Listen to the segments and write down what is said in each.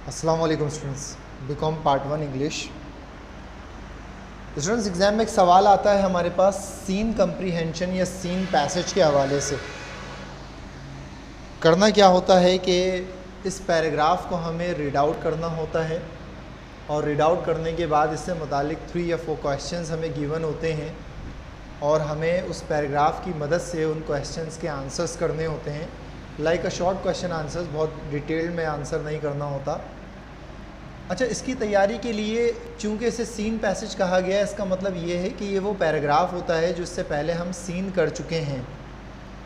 अस्सलाम वालेकुम students, BCom part 1 English. Students, exam में एक सवाल आता है हमारे पास सीन कंप्रीहेंशन या सीन पैसेज के हवाले से। करना क्या होता है कि इस पैराग्राफ को हमें रीड आउट करना होता है और रीड आउट करने के बाद इससे मुतालिक 3 या 4 क्वेश्चंस हमें गिवन होते हैं और हमें उस पैराग्राफ की मदद से उन क्वेश्चंस के आंसर्स करने होते हैं। Like a short question answers, बहुत डिटेल्ड में आंसर नहीं करना होता। अच्छा, इसकी तैयारी के लिए चूंकि इसे सीन पैसेज कहा गया है, इसका मतलब ये है कि ये वो पैराग्राफ होता है जो इससे पहले हम सीन कर चुके हैं,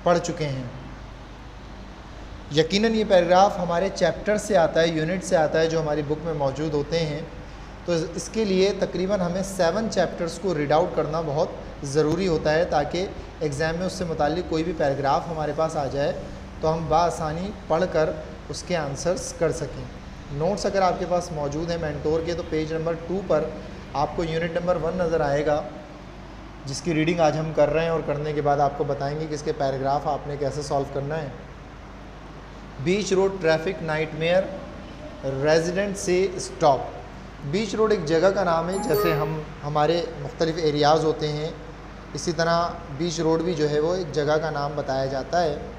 पढ़ चुके हैं। यकीनन ये पैराग्राफ हमारे चैप्टर से आता है, यूनिट से आता है, जो हमारी बुक में मौजूद होते हैं। तो इसके लिए तकरीबन हमें 7 चैप्टर्स को रीड आउट करना बहुत ज़रूरी होता है, ताकि एग्ज़ाम में उससे मुतालिक कोई भी पैराग्राफ हमारे पास आ जाए तो हम बासानी पढ़कर उसके आंसर्स कर सकें। नोट्स अगर आपके पास मौजूद है मेंटोर के, तो पेज नंबर 2 पर आपको यूनिट नंबर 1 नज़र आएगा, जिसकी रीडिंग आज हम कर रहे हैं और करने के बाद आपको बताएंगे कि इसके पैराग्राफ आपने कैसे सॉल्व करना है। बीच रोड ट्रैफिक नाइटमेयर, रेजिडेंट से स्टॉप। बीच रोड एक जगह का नाम है, जैसे हमारे मुख्तलिफ़ एरियाज़ होते हैं, इसी तरह बीच रोड भी जो है वो एक जगह का नाम बताया जाता है।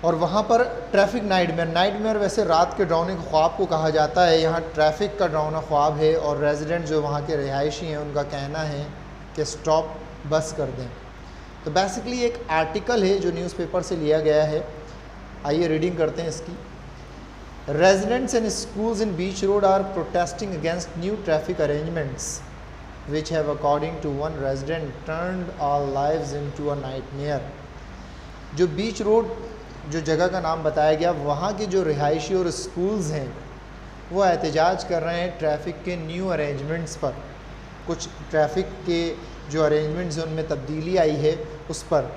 और वहाँ पर ट्रैफिक नाइटमेयर वैसे रात के डरावने ख्वाब को कहा जाता है, यहाँ ट्रैफिक का डरावना ख्वाब है। और रेजिडेंट जो वहाँ के रिहायशी हैं, उनका कहना है कि स्टॉप बस कर दें। तो बेसिकली एक आर्टिकल है जो न्यूज़पेपर से लिया गया है। आइए रीडिंग करते हैं इसकी। Residents and schools in Beach Road are protesting against new traffic arrangements which have according to one resident turned our lives into a nightmare. जो बीच रोड जो जगह का नाम बताया गया, वहाँ के जो रिहायशी और स्कूल्स हैं वो एहतजाज कर रहे हैं ट्रैफिक के न्यू अरेंजमेंट्स पर। कुछ ट्रैफिक के जो अरेंजमेंट्स हैं उनमें तब्दीली आई है उस पर।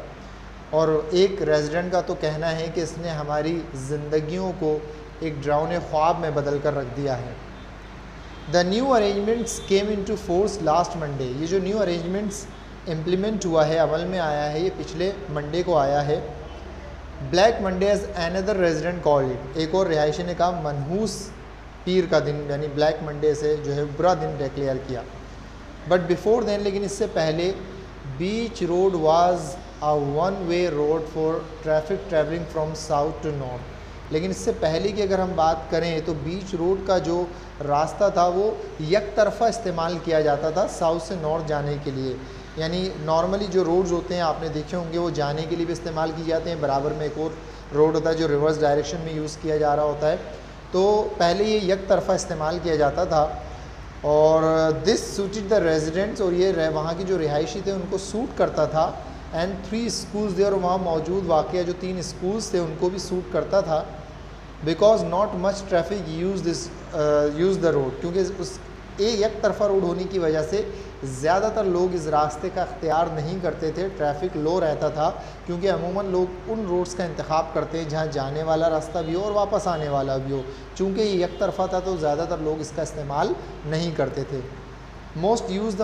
और एक रेजिडेंट का तो कहना है कि इसने हमारी ज़िंदगियों को एक डरावने ख्वाब में बदल कर रख दिया है। The new arrangements came into force last Monday. ये जो न्यू अरेंजमेंट्स इम्प्लीमेंट हुआ है, अमल में आया है, ये पिछले मंडे को आया है। Black Monday as another resident called it. एक और रिहायशी ने कहा मनहूस पीर का दिन, यानी ब्लैक मंडे से जो है बुरा दिन डिक्लेयर किया। बट बिफोर देन, लेकिन इससे पहले, Beach Road was a one way road for traffic travelling from south to north. लेकिन इससे पहले की अगर हम बात करें तो बीच रोड का जो रास्ता था वो एक तरफा इस्तेमाल किया जाता था साउथ से नॉर्थ जाने के लिए। यानी नॉर्मली जो रोड्स होते हैं आपने देखे होंगे, वो जाने के लिए भी इस्तेमाल किए जाते हैं। बराबर में एक और रोड होता है जो रिवर्स डायरेक्शन में यूज़ किया जा रहा होता है। तो पहले ये एक तरफा इस्तेमाल किया जाता था और दिस सूटेड द रेजिडेंट्स, और ये वहाँ की जो रिहायशी थे उनको सूट करता था। एंड 3 स्कूल्स थे, और वहाँ मौजूद वाक़या जो 3 स्कूल्स थे उनको भी सूट करता था। Because not much traffic use the road, क्योंकि उस एक तरफा रोड होने की वजह से ज़्यादातर लोग इस रास्ते का इख्तियार नहीं करते थे। ट्रैफिक लो रहता था, क्योंकि अमूमन लोग उन रोड्स का इंतखाब करते हैं जहाँ जाने वाला रास्ता भी हो और वापस आने वाला भी हो। चूँकि ये एक तरफा था तो ज़्यादातर लोग इसका इस्तेमाल नहीं करते थे। Most use the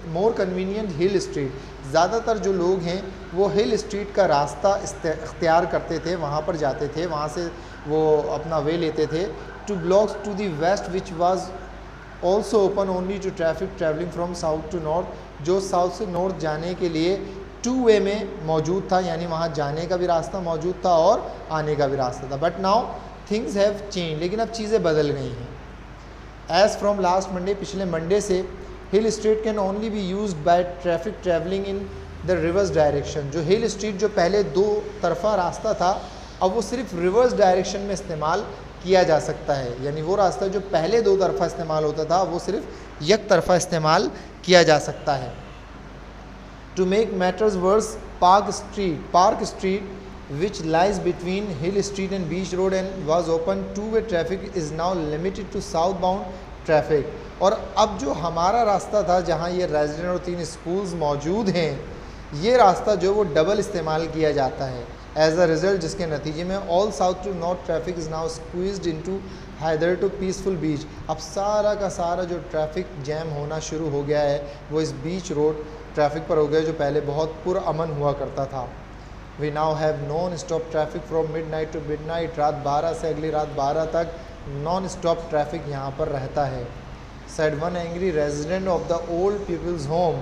more convenient hill street. ज़्यादातर जो लोग हैं वो हिल स्ट्रीट का रास्ता इख्तियार करते थे, वहाँ पर जाते थे, वहाँ से वो अपना वे लेते थे। Two blocks to the west which was also open only to traffic travelling from south to north, जो साउथ से नॉर्थ जाने के लिए 2 वे में मौजूद था, यानी वहाँ जाने का भी रास्ता मौजूद था और आने का भी रास्ता था। But now things have change, लेकिन अब चीज़ें बदल गई हैं। एज़ फ्रॉम लास्ट मंडे, पिछले मंडे से, Hill Street can only be used by traffic travelling in the reverse direction. जो हिल स्ट्रीट जो पहले 2 तरफा रास्ता था, अब वो सिर्फ रिवर्स डायरेक्शन में इस्तेमाल किया जा सकता है। यानी वो रास्ता जो पहले 2 तरफा इस्तेमाल होता था, वो सिर्फ एक तरफा इस्तेमाल किया जा सकता है। To make matters worse, Park Street which lies between Hill Street and Beach Road and was open 2 way traffic is now limited to south bound traffic. और अब जो हमारा रास्ता था, जहाँ ये रेजिडेंट और 3 स्कूल्स मौजूद हैं, ये रास्ता जो वो डबल इस्तेमाल किया जाता है। एज अ रिज़ल्ट, जिसके नतीजे में all south to north traffic is now squeezed into hitherto peaceful beach. अब सारा का सारा जो ट्रैफिक जैम होना शुरू हो गया है वो इस बीच रोड ट्रैफिक पर हो गया, जो पहले बहुत पुरअमन हुआ करता था। We now have non stop traffic from midnight to midnight, रात 12 से अगली रात 12 तक नॉन स्टॉप ट्रैफिक यहाँ पर रहता है। Said one angry resident of the old people's home,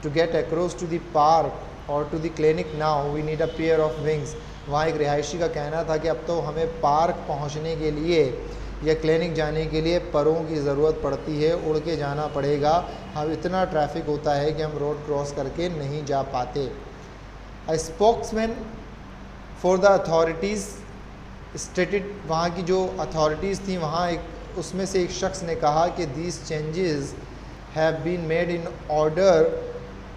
to get across to the park और to the clinic now we need a pair of wings. वहाँ एक रिहायशी का कहना था कि अब तो हमें पार्क पहुँचने के लिए या क्लिनिक जाने के लिए परों की ज़रूरत पड़ती है, उड़ के जाना पड़ेगा। अब इतना ट्रैफिक होता है कि हम रोड क्रॉस करके नहीं जा पाते। A spokesman for the authorities stated, वहाँ की जो अथॉरिटीज़ थी वहाँ एक उसमें से एक शख्स ने कहा कि these changes have been made in order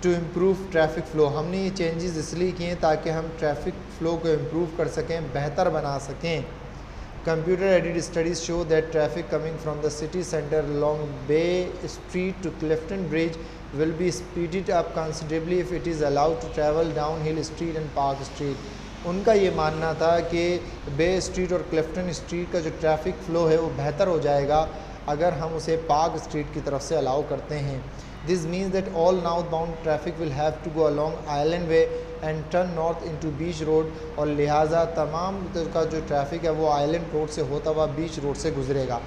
to improve traffic flow. हमने ये चेंजेस इसलिए किए ताकि हम ट्रैफिक फ़्लो को इम्प्रूव कर सकें, बेहतर बना सकें। Computer aided studies show that traffic coming from the city centre along Bay Street to Clifton Bridge will be speeded up considerably if it is allowed to travel downhill street and Park Street। उनका ये मानना था कि बे street और Clifton street का जो traffic flow है वो बेहतर हो जाएगा अगर हम उसे पार्क स्ट्रीट की तरफ से अलाउ करते हैं। This means that all south bound traffic will have to go along Island Way and turn north into Beach Road, और लिहाजा तमाम का जो ट्रैफिक है वो आइलैंड रोड से होता हुआ बीच रोड से गुजरेगा।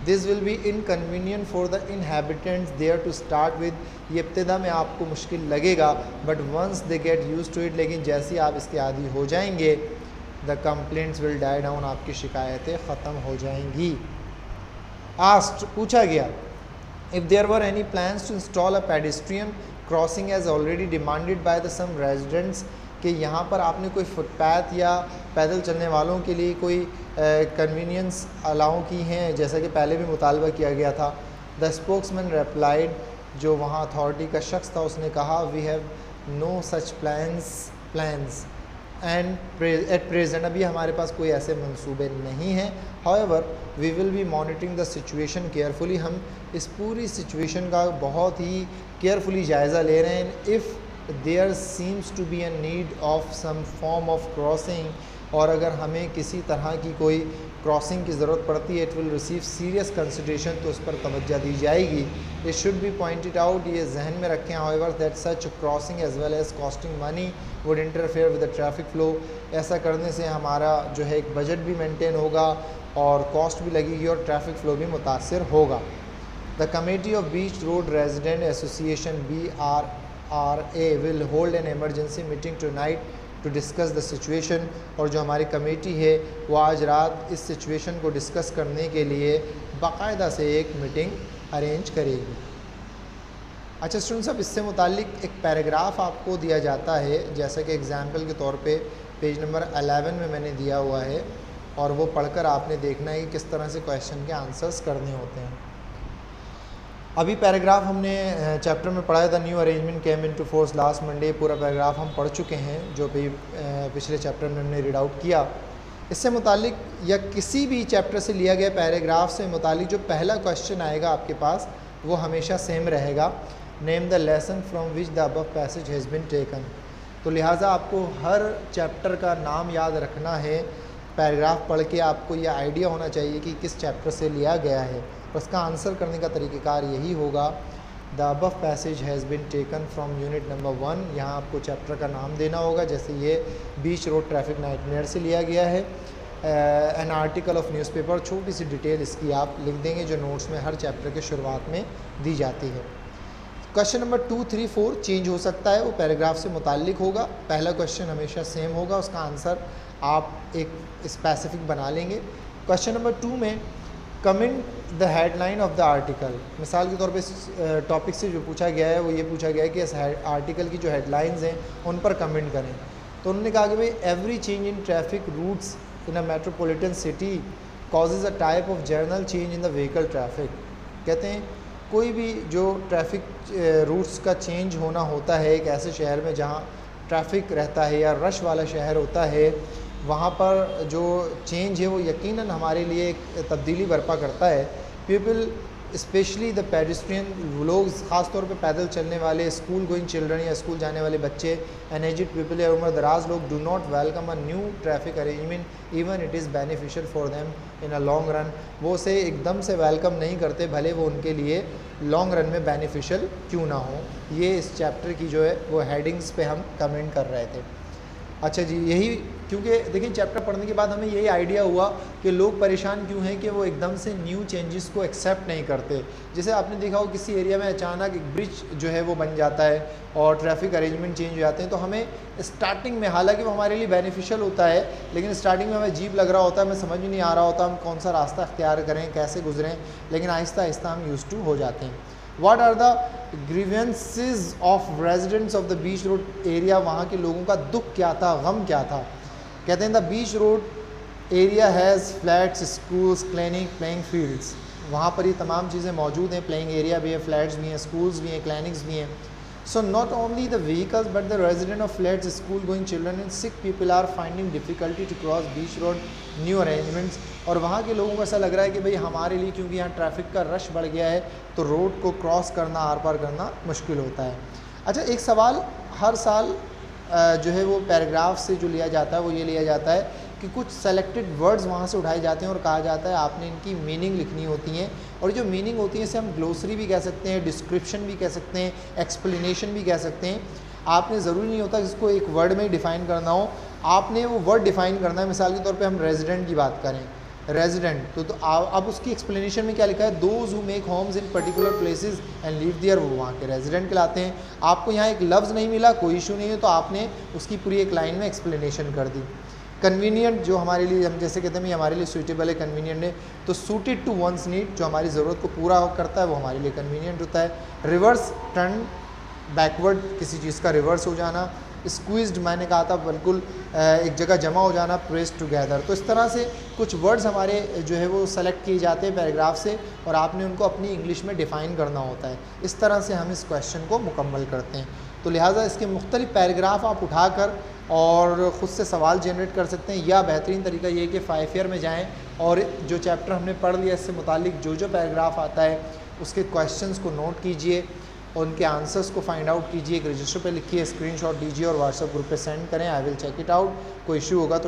This will be inconvenient for the inhabitants there to start with. ये इब्तिदा में आपको मुश्किल लगेगा, but once they get used to it, लेकिन जैसे ही आप इसके आदी हो जाएंगे, the complaints will die down, आपकी शिकायतें ख़त्म हो जाएंगी। आस्ट पूछा गया, if there were any plans to install a pedestrian crossing as already demanded by the some residents, कि यहाँ पर आपने कोई फुटपाथ या पैदल चलने वालों के लिए कोई कन्वीनियंस अलाउ की हैं जैसा कि पहले भी मुतालबा किया गया था। द स्पोक्समैन रिप्लाइड, जो वहाँ अथॉरिटी का शख्स था उसने कहा, we have no such plans and at present, अभी हमारे पास कोई ऐसे मंसूबे नहीं हैं। However we will be monitoring the situation carefully, हम इस पूरी सिचुएशन का बहुत ही केयरफुली जायज़ा ले रहे हैं। If there seems to be a need of some form of crossing, और अगर हमें किसी तरह की कोई क्रॉसिंग की ज़रूरत पड़ती है, it will receive serious consideration, तो उस पर तवज्जो दी जाएगी। It should be pointed out, ये जहन में रखें however that such crossing as well as costing money would interfere with the traffic flow. ऐसा करने से हमारा जो है एक बजट भी मेंटेन होगा और कॉस्ट भी लगेगी और ट्रैफिक फ़्लो भी मुतासर होगा। The committee of Beach Road Resident Association BRRA will hold an emergency meeting tonight to discuss the situation, और जो हमारी कमेटी है वो आज रात इस सिचुएशन को डिस्कस करने के लिए बाकायदा से एक मीटिंग अरेंज करेगी। अच्छा स्टूडेंट साहब, इससे मुतालिक एक पैराग्राफ आपको दिया जाता है, जैसा कि एग्ज़ाम्पल के तौर पे पेज नंबर 11 में मैंने दिया हुआ है, और वो पढ़कर आपने देखना है कि किस तरह से क्वेश्चन के आंसर्स करने होते हैं। अभी पैराग्राफ हमने चैप्टर में पढ़ाया था, new arrangement came into force last Monday, पूरा पैराग्राफ हम पढ़ चुके हैं जो भी पिछले चैप्टर में हमने रीड आउट किया। इससे मुतालिक या किसी भी चैप्टर से लिया गया पैराग्राफ से मुतालिक जो पहला क्वेश्चन आएगा आपके पास वो हमेशा सेम रहेगा, name the lesson from which the above passage has been taken. तो लिहाजा आपको हर चैप्टर का नाम याद रखना है, पैराग्राफ पढ़ के आपको यह आइडिया होना चाहिए कि किस चैप्टर से लिया गया है, और उसका आंसर करने का तरीक़ेकार यही होगा, the above passage has been taken from unit number 1। यहाँ आपको चैप्टर का नाम देना होगा, जैसे ये बीच रोड ट्रैफिक नाइटमेयर से लिया गया है। एन आर्टिकल ऑफ न्यूज़पेपर, छोटी सी डिटेल इसकी आप लिख देंगे जो नोट्स में हर चैप्टर के शुरुआत में दी जाती है। क्वेश्चन नंबर 2, 3, 4 चेंज हो सकता है, वो पैराग्राफ से मुताल्लिक होगा। पहला क्वेश्चन हमेशा सेम होगा, उसका आंसर आप एक स्पेसिफिक बना लेंगे। क्वेश्चन नंबर 2 में comment the headline of the article, मिसाल के तौर पे इस टॉपिक से जो पूछा गया है वो ये पूछा गया है कि इस आर्टिकल की जो हेडलाइंस हैं उन पर कमेंट करें। तो उन्होंने कहा कि भाई every change in traffic routes in a metropolitan city causes a type of general change in the vehicle traffic. कहते हैं कोई भी जो ट्रैफिक रूट्स का चेंज होना होता है एक ऐसे शहर में जहाँ ट्रैफिक रहता है या रश वाला शहर होता है, वहाँ पर जो चेंज है वो यकीनन हमारे लिए एक तब्दीली बर्पा करता है। पीपल स्पेशली द पेडेस्ट्रियन, लोग ख़ास तौर पे पैदल चलने वाले, स्कूल गोइंग चिल्ड्रन या स्कूल जाने वाले बच्चे, एन एज्ड पीपल या उम्र दराज लोग, do not welcome a new traffic arrangement even it is beneficial for them in a long run. वो उसे एकदम से वेलकम नहीं करते, भले वो उनके लिए लॉन्ग रन में बेनिफिशियल क्यों ना हो। ये इस चैप्टर की जो है वो हेडिंग्स पे हम कमेंट कर रहे थे। अच्छा जी, यही क्योंकि देखिए चैप्टर पढ़ने के बाद हमें यही आइडिया हुआ कि लोग परेशान क्यों हैं कि वो एकदम से न्यू चेंजेस को एक्सेप्ट नहीं करते। जैसे आपने देखा हो किसी एरिया में अचानक एक ब्रिज जो है वो बन जाता है और ट्रैफिक अरेंजमेंट चेंज हो जाते हैं, तो हमें स्टार्टिंग में, हालांकि वो हमारे लिए बेनिफिशियल होता है, लेकिन स्टार्टिंग में हमें अजीब लग रहा होता है, हमें समझ में नहीं आ रहा होता हम कौन सा रास्ता अख्तियार करें, कैसे गुजरें, लेकिन आहिस्ता आहिस्ता हम यूज़ टू हो जाते हैं। What are the grievances of residents of the beach road area? वहाँ के लोगों का दुख क्या था, गम क्या था? कहते हैं the beach road area has flats, schools, clinic, playing fields. वहाँ पर ये तमाम चीज़ें मौजूद हैं, प्लेइंग एरिया भी है, फ्लैट्स भी हैं, स्कूल्स भी हैं, क्लिनिक्स भी हैं। So not only the vehicles but the resident of flats, school going children and sick people are finding difficulty to cross beach road, new arrangements। और वहाँ के लोगों को ऐसा लग रहा है कि भाई हमारे लिए क्योंकि यहाँ ट्रैफिक का रश बढ़ गया है तो रोड को क्रॉस करना, आर पार करना मुश्किल होता है। अच्छा, एक सवाल हर साल जो है वो पैराग्राफ से जो लिया जाता है वो ये लिया जाता है कि कुछ सेलेक्टेड वर्ड्स वहाँ से उठाए जाते हैं और कहा जाता है आपने इनकी मीनिंग लिखनी होती हैं, और जो मीनिंग होती है इसे हम ग्लोसरी भी कह सकते हैं, डिस्क्रिप्शन भी कह सकते हैं, एक्सप्लेनेशन भी कह सकते हैं। आपने ज़रूरी नहीं होता कि इसको एक वर्ड में ही डिफ़ाइन करना हो, आपने वो वर्ड डिफ़ाइन करना है। मिसाल के तौर पे हम रेजिडेंट की बात करें, रेजिडेंट तो अब उसकी एक्सप्लेनेशन में क्या लिखा है, those who make homes in particular places and live there, वो वहाँ के रेजिडेंट कहलाते हैं। आपको यहाँ एक लफ्ज़ नहीं मिला, कोई इशू नहीं है, तो आपने उसकी पूरी एक लाइन में एक्सप्लेनेशन कर दी। कन्वीनियंट, जो हमारे लिए, हम जैसे कहते हैं भाई हमारे लिए सूटेबल है, कन्वीनियंट है, तो सूटेड टू वंस नीड, जो हमारी ज़रूरत को पूरा करता है वो हमारे लिए कन्वीनियंट होता है। रिवर्स, टर्न बैकवर्ड, किसी चीज़ का रिवर्स हो जाना। स्क्वीज्ड, मैंने कहा था बिल्कुल एक जगह जमा हो जाना, प्रेस्ड टुगेदर। तो इस तरह से कुछ वर्ड्स हमारे जो है वो सेलेक्ट किए जाते हैं पैराग्राफ से और आपने उनको अपनी इंग्लिश में डिफ़ाइन करना होता है। इस तरह से हम इस क्वेश्चन को मुकम्मल करते हैं। तो लिहाजा इसके मुख्तलिफ पैराग्राफ आप उठाकर और ख़ुद से सवाल जनरेट कर सकते हैं, या बेहतरीन तरीका ये है कि 5 ईयर में जाएँ और जो चैप्टर हमने पढ़ लिया इससे मुतालिक जो जो पैराग्राफ आता है उसके क्वेश्चंस को नोट कीजिए और उनके आंसर्स को फाइंड आउट कीजिए, एक रजिस्टर पे लिखिए, स्क्रीनशॉट दीजिए और व्हाट्सएप ग्रुप पे सेंड करें। I will check it out. कोई इशू होगा तो